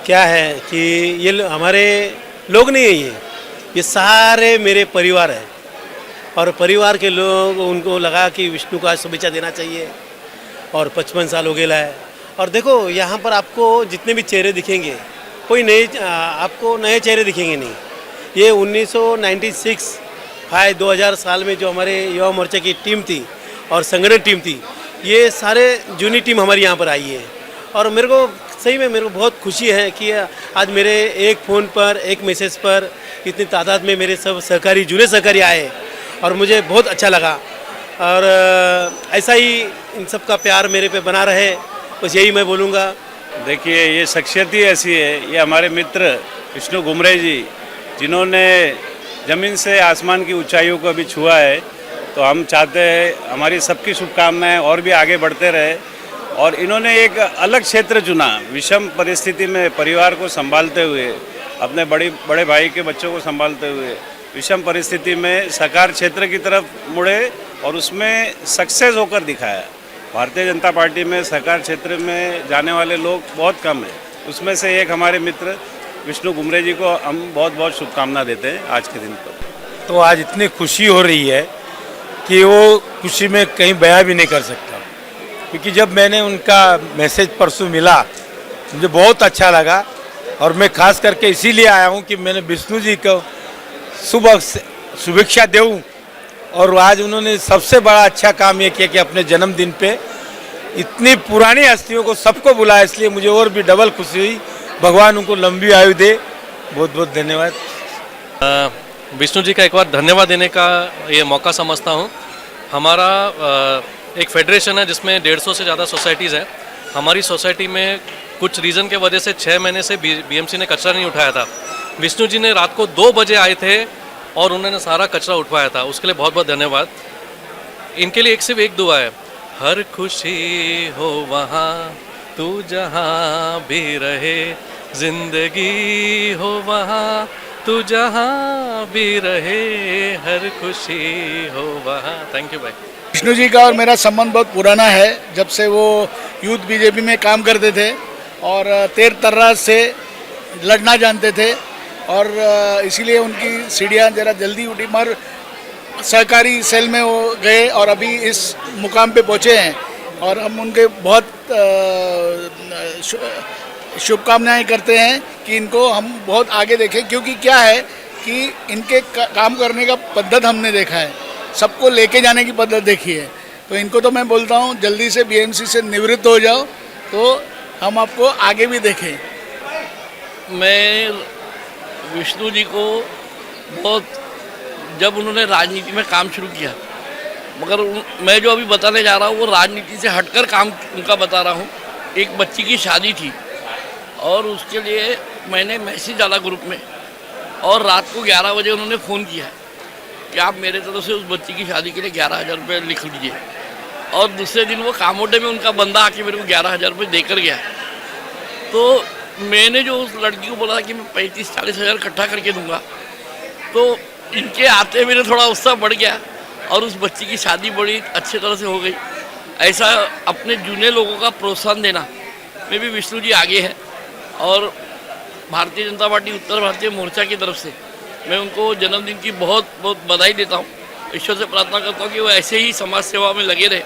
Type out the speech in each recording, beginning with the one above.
क्या है कि हमारे लोग नहीं है, ये सारे मेरे परिवार है। और परिवार के लोग उनको लगा कि विष्णु को आज शुभेच्छा देना चाहिए। और 55 साल हो गया है। और देखो यहाँ पर आपको जितने भी चेहरे दिखेंगे, कोई नए आपको नए चेहरे दिखेंगे नहीं। ये 1996 2000 साल में जो हमारे युवा मोर्चा की टीम थी और संगठन टीम थी, ये सारे जूनी टीम हमारी यहाँ पर आई है। और मेरे को सही में मेरे को बहुत खुशी है कि आज मेरे एक फ़ोन पर, एक मैसेज पर इतनी तादाद में मेरे सब सहकारी जूने सहकारी आए और मुझे बहुत अच्छा लगा। और ऐसा ही इन सब का प्यार मेरे पे बना रहे, बस यही मैं बोलूँगा। देखिए, ये शख्सियत ही ऐसी है, ये हमारे मित्र विष्णु घुमरे जी, जिन्होंने ज़मीन से आसमान की ऊंचाइयों को अभी छुआ है। तो हम चाहते हैं हमारी सबकी शुभकामनाएं और भी आगे बढ़ते रहे। और इन्होंने एक अलग क्षेत्र चुना, विषम परिस्थिति में परिवार को संभालते हुए, अपने बड़े भाई के बच्चों को संभालते हुए विषम परिस्थिति में सरकार क्षेत्र की तरफ मुड़े और उसमें सक्सेस होकर दिखाया। भारतीय जनता पार्टी में सरकार क्षेत्र में जाने वाले लोग बहुत कम हैं, उसमें से एक हमारे मित्र विष्णु घुमरे जी को हम बहुत बहुत शुभकामना देते हैं आज के दिन पर। तो आज इतनी खुशी हो रही है कि वो खुशी में कहीं बयां भी नहीं कर सकता, क्योंकि जब मैंने उनका मैसेज परसों मिला मुझे बहुत अच्छा लगा। और मैं खास करके इसीलिए आया हूँ कि मैंने विष्णु जी को शुभेच्छा दूँ। और आज उन्होंने सबसे बड़ा अच्छा काम ये किया कि अपने जन्मदिन पे इतनी पुरानी हस्तियों को सबको बुलाया, इसलिए मुझे और भी डबल खुशी हुई। भगवान उनको लंबी आयु दे। बहुत बहुत धन्यवाद। विष्णु जी का एक बार धन्यवाद देने का ये मौका समझता हूँ। हमारा एक फेडरेशन है जिसमें 150 से ज़्यादा सोसाइटीज़ हैं। हमारी सोसाइटी में कुछ रीज़न के वजह से 6 महीने से बीएमसी ने कचरा नहीं उठाया था। विष्णु जी ने रात को 2 बजे आए थे और उन्होंने सारा कचरा उठवाया था, उसके लिए बहुत बहुत धन्यवाद। इनके लिए सिर्फ एक दुआ है, हर खुशी हो वहाँ तू जहाँ भी रहे, जिंदगी हो वहाँ तू जहाँ भी रहे, हर खुशी हो वहाँ। थैंक यू भाई। विष्णु जी का और मेरा संबंध बहुत पुराना है, जब से वो यूथ बीजेपी में काम करते थे और तेर तर्राज से लड़ना जानते थे। और इसीलिए उनकी सीढ़ियाँ ज़रा जल्दी उठी, मगर सहकारी सेल में वो गए और अभी इस मुकाम पे पहुँचे हैं। और हम उनके बहुत शुभकामनाएं करते हैं कि इनको हम बहुत आगे देखें, क्योंकि क्या है कि इनके काम करने का पद्धत हमने देखा है, सबको लेके जाने की पद्धत देखी है। तो इनको तो मैं बोलता हूँ जल्दी से बीएमसी से निवृत्त हो जाओ तो हम आपको आगे भी देखें। मैं विष्णु जी को बहुत, जब उन्होंने राजनीति में काम शुरू किया, मगर मैं जो अभी बताने जा रहा हूँ वो राजनीति से हटकर काम उनका बता रहा हूँ। एक बच्ची की शादी थी और उसके लिए मैंने मैसेज डाला ग्रुप में, और रात को 11 बजे उन्होंने फ़ोन किया कि आप मेरे तरफ से उस बच्ची की शादी के लिए 11,000 रुपये लिख लीजिए। और दूसरे दिन वो कामोटे में उनका बंदा आके मेरे को 11,000 रुपये देकर गया। तो मैंने जो उस लड़की को बोला था कि मैं 35-40 हज़ार इकट्ठा करके दूंगा, तो इनके आते मेरे थोड़ा उत्साह बढ़ गया और उस बच्ची की शादी बड़ी अच्छी तरह से हो गई। ऐसा अपने जूने लोगों का प्रोत्साहन देना में भी विष्णु जी आगे हैं। और भारतीय जनता पार्टी उत्तर भारतीय मोर्चा की तरफ से मैं उनको जन्मदिन की बहुत बहुत बधाई देता हूँ। ईश्वर से प्रार्थना करता हूँ कि वो ऐसे ही समाज सेवा में लगे रहे।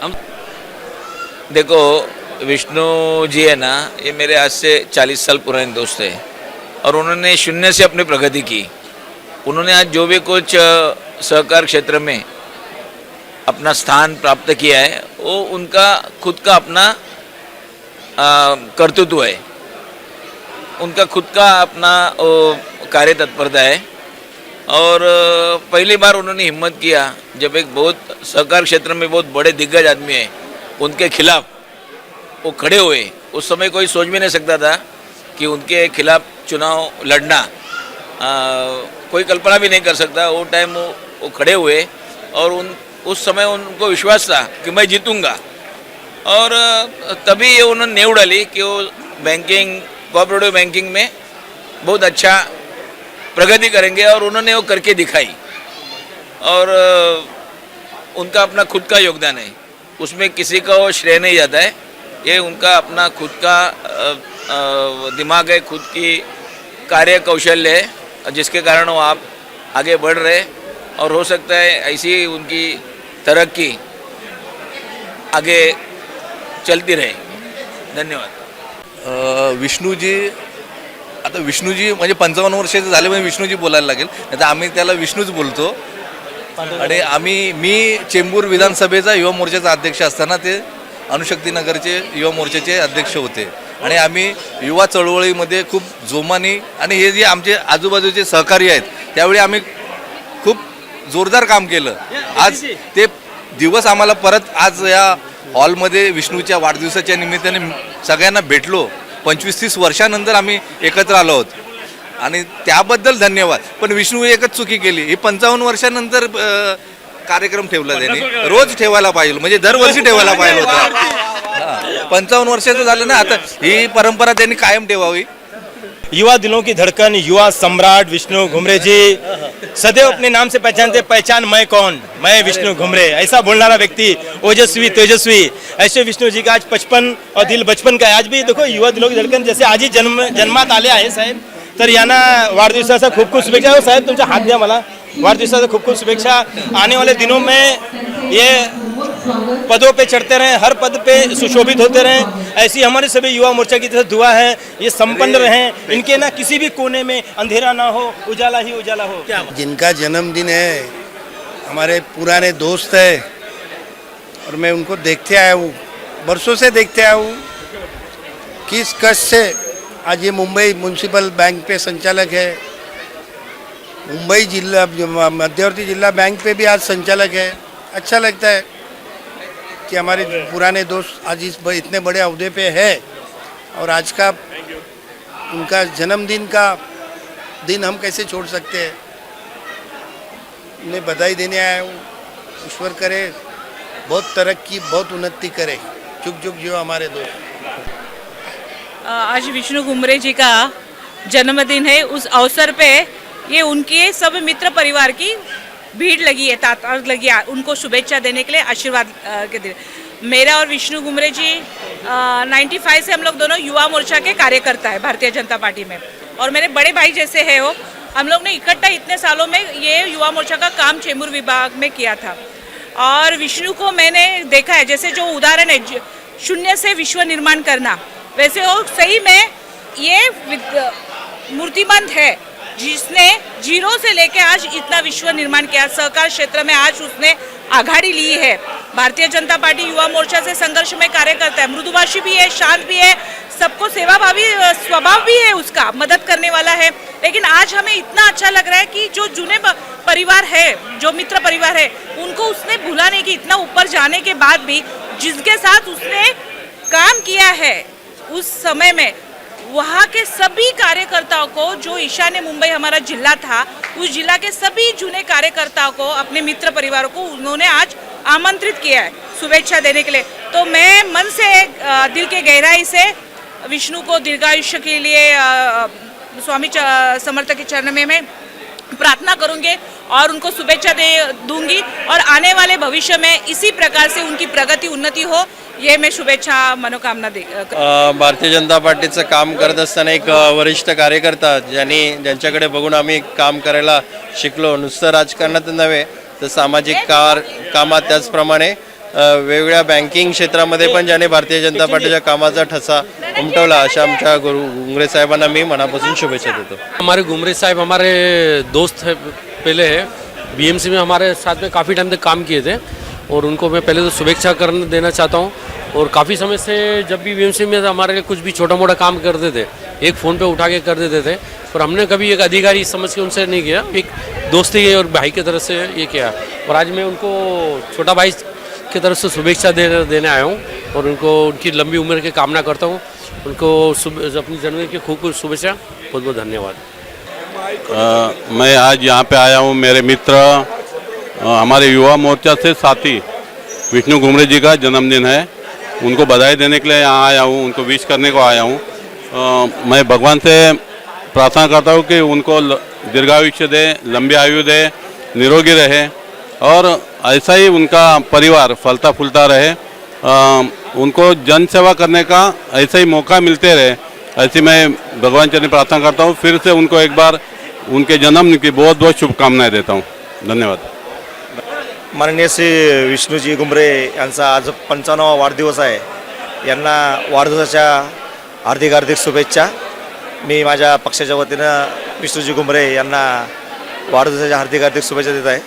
हम देखो, विष्णु जी है ना, ये मेरे आज से 40 साल पुराने दोस्त हैं और उन्होंने शून्य से अपनी प्रगति की। उन्होंने आज जो भी कुछ सहकार क्षेत्र में अपना स्थान प्राप्त किया है वो उनका खुद का अपना कर्तृत्व है, उनका खुद का अपना कार्य तत्परता है। और पहली बार उन्होंने हिम्मत किया जब एक बहुत सहकार क्षेत्र में बहुत बड़े दिग्गज आदमी है उनके खिलाफ वो खड़े हुए। उस समय कोई सोच भी नहीं सकता था कि उनके खिलाफ चुनाव लड़ना, कोई कल्पना भी नहीं कर सकता। वो टाइम वो खड़े हुए और उस समय उनको विश्वास था कि मैं जीतूंगा। और तभी ये उन्होंने नींव डाली कि वो बैंकिंग, कोऑपरेटिव बैंकिंग में बहुत अच्छा प्रगति करेंगे और उन्होंने वो करके दिखाई। और उनका अपना खुद का योगदान है, उसमें किसी का वो श्रेय नहीं जाता है। ये उनका अपना खुद का दिमाग है, खुद की कार्य कौशल्य है, जिसके कारण वो आप आगे बढ़ रहे और हो सकता है ऐसी उनकी तरक्की आगे चलती रहे. धन्यवाद. विष्णूजी, आता विष्णूजी म्हणजे 55 वर्षाचे झाले म्हणजे विष्णूजी बोलायला लागेल, नाही तर आम्ही त्याला विष्णूच बोलतो. आणि मी चेंबूर विधानसभेचा युवा मोर्चाचा अध्यक्ष असताना ते अणुशक्तीनगरचे युवा मोर्चाचे अध्यक्ष होते आणि आम्ही युवा चळवळीमध्ये खूप जोमाने आणि हे जे आमचे आजूबाजूचे सहकारी आहेत त्यावेळी आम्ही खूप जोरदार काम केलं. आज ते दिवस आम्हाला परत आज या हॉलमध्ये विष्णूच्या वाढदिवसाच्या निमित्ताने सगळ्यांना भेटलो. 25-30 वर्षानंतर आम्ही एकत्र आलो आहोत आणि त्याबद्दल धन्यवाद. पण विष्णू एकच चुकी केली, ही 55 वर्षानंतर कार्यक्रम ठेवला त्यांनी. रोज ठेवायला पाहिजे, म्हणजे दरवर्षी ठेवायला पाहिजे होता. 55 वर्षाचं झालं ना, आता ही परंपरा त्यांनी कायम ठेवावी. युवा दिलों की धड़कन, युवा सम्राट विष्णु घुमरे जी सदैव अपने नाम से पहचानते. पहचान मैं कौन, मैं विष्णु घुमरे, ऐसा बोलना व्यक्ति, ओजस्वी तेजस्वी. ऐसे विष्णु जी का आज 55 और दिल बचपन का है. आज भी देखो युवा दिलों की धड़कन जैसे आज ही जन्मात आले आहे साहेब. तर यांना वाढदिवसाचा खूप खूप शुभेच्छा. हो साहेब, तुमचा हात द्या मला. वाढदिवसाचा खूप खूप शुभेच्छा. आने वाले दिनों में ये पदों पे चढ़ते रहें, हर पद पे सुशोभित होते रहें. ऐसी हमारे सभी युवा मोर्चा की तरफ दुआ है. ये संपन्न रहें, इनके ना किसी भी कोने में अंधेरा ना हो, उजाला ही उजाला हो. जिनका जन्मदिन है, हमारे पुराने दोस्त है और मैं उनको देखते आया हूँ, बरसों से देखते आया हूँ. किस कष्ट से आज ये मुंबई म्यूनसिपल बैंक पे संचालक है, मुंबई जिला मध्यवर्ती जिला बैंक पे भी आज संचालक है. अच्छा लगता है कि हमारे पुराने दोस्त आज इतने बड़े अहदे पे है और आज का उनका जन्मदिन का दिन हम कैसे छोड़ सकते हैं. उन्हें बधाई देने आया हूँ. ईश्वर करे बहुत तरक्की, बहुत उन्नति करे. जुग जुग जियो हमारे दोस्त. आज विष्णु घुमरे जी का जन्मदिन है. उस अवसर पे ये उनके सब मित्र परिवार की भीड़ लगी है, तादाद लगी है उनको शुभेच्छा देने के लिए, आशीर्वाद के दिन. मेरा और विष्णु घुमरे जी 95 से हम लोग दोनों युवा मोर्चा के कार्यकर्ता है भारतीय जनता पार्टी में, और मेरे बड़े भाई जैसे है वो. हम लोग ने इकट्ठा इतने सालों में ये युवा मोर्चा का काम चेंबूर विभाग में किया था. और विष्णु को मैंने देखा है, जैसे जो उदाहरण है शून्य से विश्व निर्माण करना, वैसे वो सही में ये मूर्तिमंत है जिसने जीरो से लेके आज इतना विश्व निर्माण किया. सहकार क्षेत्र में आज उसने आघाड़ी ली है. भारतीय जनता पार्टी युवा मोर्चा से संघर्ष में कार्य करता है. मृदुभाषी भी है, शांत भी है, सबको सेवाभावी स्वभाव भी है उसका, मदद करने वाला है. लेकिन आज हमें इतना अच्छा लग रहा है कि जो जूने परिवार है, जो मित्र परिवार है, उनको उसने भूला नहीं कि इतना ऊपर जाने के बाद भी जिसके साथ उसने काम किया है उस समय में वहाँ के सभी कार्यकर्ताओं को, जो ईशान्य मुंबई हमारा जिला था, उस जिला के सभी जूने कार्यकर्ताओं को, अपने मित्र परिवारों को उन्होंने आज आमंत्रित किया है शुभेच्छा देने के लिए. तो मैं मन से दिल के गहराई से विष्णु को दीर्घायुष्य के लिए स्वामी समर्थ के चरण में मैं प्रार्थना करूंगी और उनको शुभेच्छा दूंगी. और आने वाले भविष्य में इसी प्रकार से उनकी प्रगति उन्नति हो, ये मैं शुभेच्छा मनोकामना भारतीय जनता पार्टीचं काम करत असताना एक वरिष्ठ कार्यकर्ता ज्यांच्याकडे बघून आम्ही काम करायला शिकलो. नुसतं राजकारणात नव्हे तर सामाजिक कामात, त्याचप्रमाणे वेगवेगळ्या बँकिंग क्षेत्रामध्ये पण ज्याने भारतीय जनता पार्टीच्या कामाचा ठसा उमटवला, अशा आमच्या घुमरे साहेबांना मी मनापासून शुभेच्छा देतो. हमारे घुमरे साहब हमारे दोस्त है, पहले है बीएमसी में हमारे साथ में काफ़ी टाइम तक काम किए थे और उनको मैं पहले तो शुभेच्छा देना चाहता हूँ. और काफ़ी समय से जब भी बीएमसी में हमारे लिए कुछ भी छोटा मोटा काम करते थे, एक फ़ोन पे उठा के कर देते थे, पर हमने कभी एक अधिकारी समझ के उनसे नहीं किया, एक दोस्ती और भाई की तरफ से ये किया. और आज मैं उनको छोटा भाई की तरफ से शुभेच्छा देने आया हूँ और उनको उनकी लंबी उम्र की कामना करता हूँ. उनको अपनी जन्मदिन की खूब खूब शुभेच्छा. बहुत बहुत धन्यवाद. मैं आज यहाँ पे आया हूँ, मेरे मित्र हमारे युवा मोर्चा से साथी विष्णु घुमरे जी का जन्मदिन है, उनको बधाई देने के लिए यहाँ आया हूँ, उनको विश करने को आया हूँ. मैं भगवान से प्रार्थना करता हूँ कि उनको दीर्घायुष्य दे, लंबी आयु दे, निरोगी रहे और ऐसा ही उनका परिवार फलता फूलता रहे. उनको जन सेवा करने का ऐसे ही मौका मिलते रहे, ऐसी मैं भगवान चरण प्रार्थना करता हूँ। फिर से उनको एक बार उनके जन्मदिन की बहुत बहुत शुभकामनाएं देता हूँ। धन्यवाद। माननीय श्री विष्णुजी गुमरे यांचा आज 55वा वाढदिवस आहे। यांना वाढदिवसाच्या हार्दिक हार्दिक शुभेच्छा। मी माझ्या पक्षाच्या वतीनं विष्णुजी गुमरे यांना वाढदिवसाच्या हार्दिक हार्दिक शुभेच्छा देत आहे।